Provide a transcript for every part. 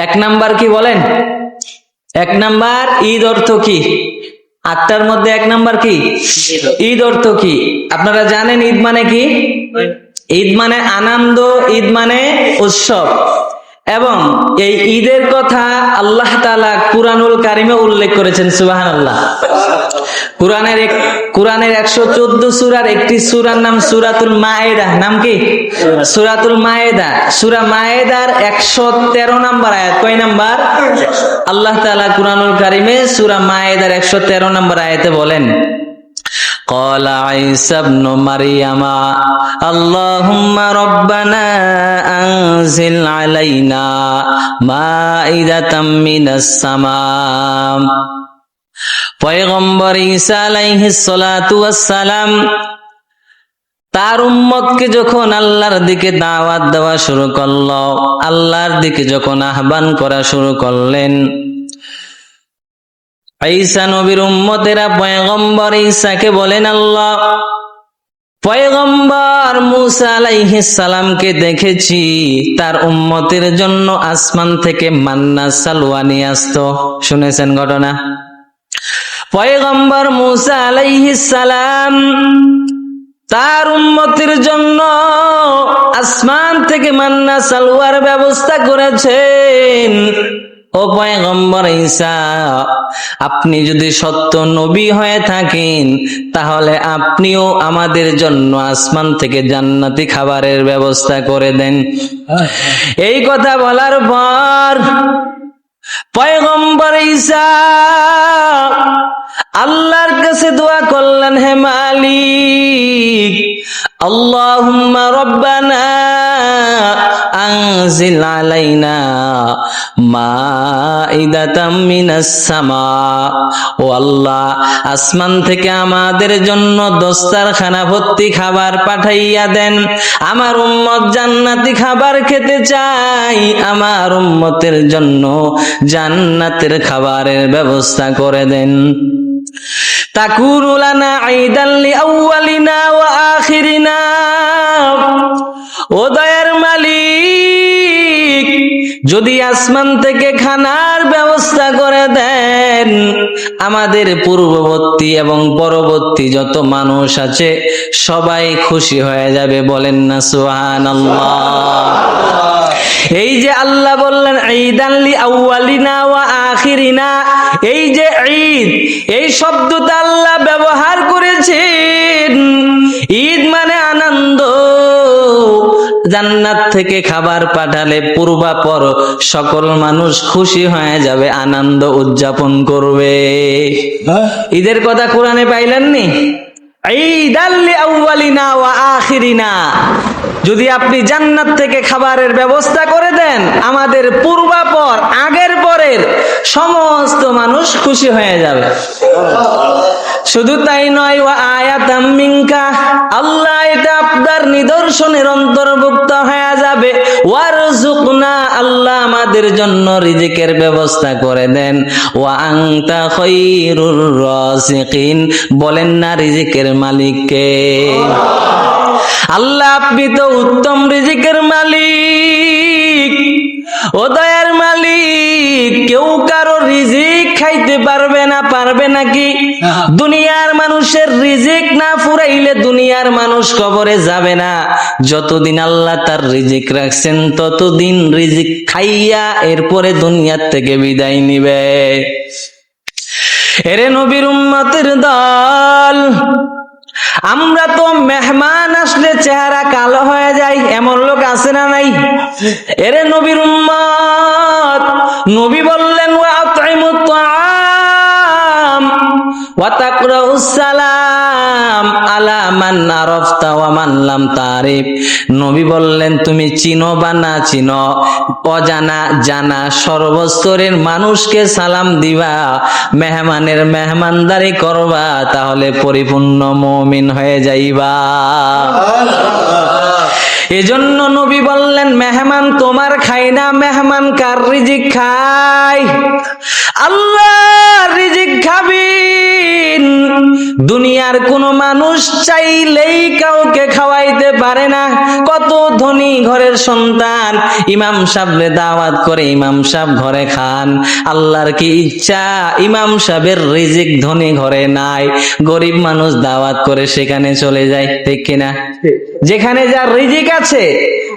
এক নাম্বার কি বলেন? এক নাম্বার ঈদ অর্থ কি? আটটার মধ্যে এক নাম্বার কি? ঈদ অর্থ কি? আপনারা জানেন ঈদ মানে কি? ঈদ মানে আনন্দ, ঈদ মানে উৎসব। এবং এই ঈদের কথা আল্লাহ তাআলা কুরআনুল কারিমে উল্লেখ করেছেন। সুবহানাল্লাহ। কুরআনের 114 সূরার একটি সূরার নাম সূরাতুল মায়েদা। নাম কি? সূরাতুল মায়েদা। সূরা মায়েদার 113 নম্বর আয়াত। কয় নাম্বার? আল্লাহ তাআলা কুরআনুল কারিমে সূরা মায়েদার 113 নম্বর আয়াতে বলেন, قال عيسى ابن مريم اللهم ربنا أنزل علينا مائدة من السماء। পয়গম্বর ঈসা আলাইহিস সালাতু ওয়াস সালাম তার উম্মতকে যখন আল্লাহর দিকে দাওয়াত দেওয়া শুরু করলো, আল্লাহর দিকে যখন আহ্বান করা শুরু করলেন, ঈসা নবীর উম্মতেরা পয়গম্বর ঈসাকে বলেন, আল্লাহ, পয়গম্বর মুসা আলাইহিস সালামকে দেখেছি তার উম্মতের জন্য আসমান থেকে মান্না সালওয়া নিয়ে আসতো। শুনেছেন ঘটনা? পয়গম্বর মুসা আলাইহিস সালাম তার উম্মতের জন্য আসমান থেকে মান্না সালওয়ার ব্যবস্থা করেছেন। ও পয়গম্বর ঈসা, আপনি যদি সত্য নবী হয়ে থাকেন তাহলে আপনিও আমাদের জন্য আসমান থেকে জান্নাতি খাবারের ব্যবস্থা করে দেন। এই কথা বলার পর পয়গম্বর ঈসা আল্লাহর কাছে দোয়া করলেন, হে মালিক, আল্লাহুম্মা রব্বানা আনজিল আলাইনা মাইদাতাম মিনাস সামা। ও আল্লাহ, আসমান থেকে আমাদের জন্য দস্তরখানা ভর্তি খাবার পাঠাইয়া দেন। আমার উম্মত জান্নাতি খাবার খেতে চাই, আমার উম্মতের জন্য জান্নাতের খাবারের ব্যবস্থা করে দেন। তাকুনু লানা ঈদান লিআউয়ালিনা ওয়া আখিরিনা। ও দয়ার মালিক, যদি আসমান থেকে খানার ব্যবস্থা করে দেন, আমাদের পূর্ববর্তী এবং পরবর্তী যত মানুষ আছে সবাই খুশি হয়ে যাবে। বলেন না সুবহানাল্লাহ। এই যে আল্লাহ বললেন ঈদান লিআউয়ালিনা ওয়া আখিরিনা, এই যে ঈদ, এই শব্দটা আল্লাহ ব্যবহার করেছেন। ঈদ মানে আনন্দ। জান্নাত থেকে খাবার পাঠালে পূর্বাপর সকল মানুষ খুশি হয়ে যাবে, আনন্দ উদযাপন করবে। ঈদের কথা কোরআনে পাইলেননি? ঈদাল লিআউয়ালিনা ওয়া আখিরিনা। যদি আপনি জান্নাত থেকে খাবারের ব্যবস্থা করে দেন, আমাদের পূর্বাপর আগের পরের সমস্ত মানুষ খুশি হয়ে যাবে। শুধু তাই নয়, ওয়া আয়াতাম মিনকা, আল্লাহ এটা আপনার নিদর্শনের অন্তর্ভুক্ত হয়ে যাবে। ওয়ারযুকনা, আল্লাহ আমাদের জন্য রিজিকের ব্যবস্থা করে দেন। ওয়া আনতা খায়রুর রাযিকিন, বলেন না রিজিকের মালিক কে? আল্লাহ, আপনি তো উত্তম রিজিকের মালিক। ও দয়ার মালিক, কেউ কারো রিজিক খাইতে পারবে না? পারবে নাকি? দুনিয়ার মানুষের রিজিক না ফুরাইলে দুনিয়ার মানুষ কবরে যাবে না। যতদিন আল্লাহ তার রিজিক রাখছেন ততদিন রিজিক খাইয়া এরপরে দুনিয়ার থেকে বিদায় নিবে। এরে নবীর উম্মতের দল, আমরা তো মেহমান আসলে চেহারা কালো হয়ে যায়, এমন লোক আছে না নাই? এরে নবীর উম্মত, নবী বললেন ওয়া আতইমুত তাআম ওয়া তাকরাউস সালাম আলা মান আরাফতা ওয়া মান লাম তারিফ। নবী বললেন, তুমি চিনো বা না চিনো, অজানা জানা সর্বস্তরের মানুষকে সালাম দিবা, মেহমানের মেহমানদারি করবা, তাহলে পরিপূর্ণ মুমিন হয়ে যাইবা। এজন্য নবী বললেন, মেহমান তোমার খায় না, মেহমান কার রিজিক খায়? আল্লাহ রিজিক খাবেন। দুনিয়ার কোন মানুষ চাইলেই কাউকে খাওয়াইতে পারে না। কত ধনী ঘরের সন্তান ইমাম সাহেবরে দাওয়াত করে, ইমাম সাহেব ঘরে খান। আল্লাহর কি ইচ্ছা ইমাম সাহেবের রিজিক ধনী ঘরে নাই, গরিব মানুষ দাওয়াত করে সেখানে চলে যায়, ঠিক কিনা? যেখানে যার রিজিক আছে,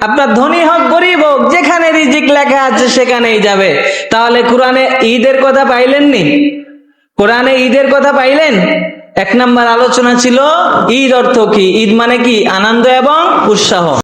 আপনার ধনী হোক গরিব হোক, যেখানে রিজিক লেখা আছে সেখানেই যাবে। তাহলে কোরআনে ঈদের কথা পাইলেন নি? কোরআনে ঈদের কথা পাইলেন? 1 নম্বর আলোচনা ছিল ঈদ অর্থ কি? ঈদ মানে কি? আনন্দ এবং উৎসাহ।